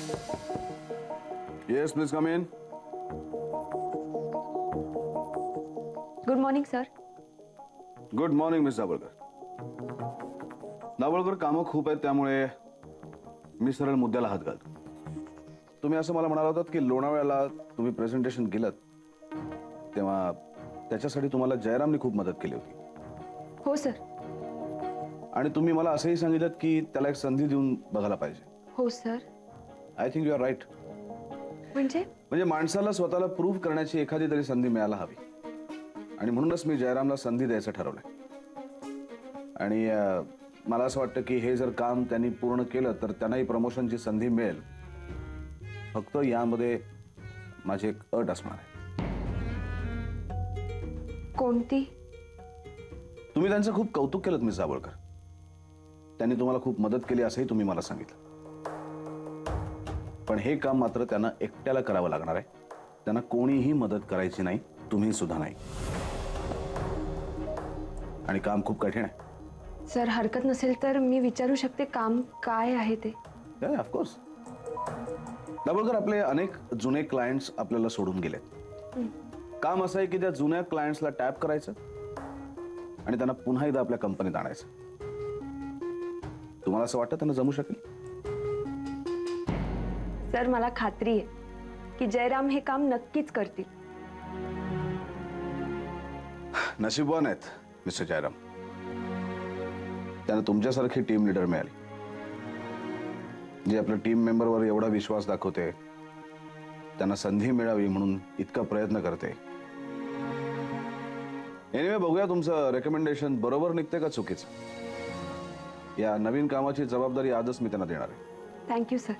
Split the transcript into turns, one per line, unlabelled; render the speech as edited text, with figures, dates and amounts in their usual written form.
Yes, please come in.
Good morning sir.
Good morning miss Dabholkar. Dabholkar, कामं खूप आहेत त्यामुळे मी सरळ मुद्द्याला हात घालतो. तुम्ही असं मला म्हणाला होतात की लोणावळ्याला तुम्ही प्रेझेंटेशन केलं तेव्हा त्याच्यासाठी तुम्हाला जयरामने खूप मदत केली होती.
हो सर.
आणि तुम्ही मला असंही सांगितलं की त्याला एक संधी देऊन बघायला पाहिजे.
हो sir.
I think you are right.
म्हणजे
माणसाला स्वतःला प्रूव्ह करण्याची एखादी तरी संधी मिळायला हवी आणि म्हणूनच मी जयरामला संधी द्यायचं ठरवलंय. आणि मला असं वाटतं की हे जर काम त्यांनी पूर्ण केलं तर त्यांनाही प्रमोशनची संधी मिळेल. फक्त यामध्ये माझी एक अट असणार आहे.
कोणती?
तुम्ही त्यांचं खूप कौतुक केलं मिस दाभोळकर. त्यांनी तुम्हाला खूप मदत केली असंही तुम्ही मला सांगितलं. पण हे काम मात्र त्यांना एकट्याला करावं लागणार आहे. त्यांना कोणीही मदत करायची नाही, तुम्ही सुद्धा नाही. आणि काम खूप कठीण आहे.
सर हरकत नसेल तर मी विचारू शकते काम काय आहे ते?
ऑफकोर्स. दाभोळकर, आपले अनेक जुने क्लायंट्स आपल्याला सोडून गेलेत. काम असं आहे की त्या जुन्या क्लायंट्सला टॅप करायचं आणि त्यांना पुन्हा एकदा आपल्या कंपनीत आणायचं. तुम्हाला असं वाटतं त्यांना जमू शकेल?
सर मला खात्री आहे की जयराम हे काम नक्कीच करतील.
नशीबवान आहेत मिस्टर जयराम. त्यांना तुमच्यासारखी टीम लीडर मिळाली जे आपल्या टीम मेंबरवर एवढा विश्वास दाखवते, त्यांना संधी मिळावी म्हणून इतका प्रयत्न करते. एनिवे, बघूया तुमचं रेकमेंडेशन बरोबर निघते का चुकीचं. या नवीन कामाची जबाबदारी आजच मी त्यांना देणार आहे.
Thank you sir.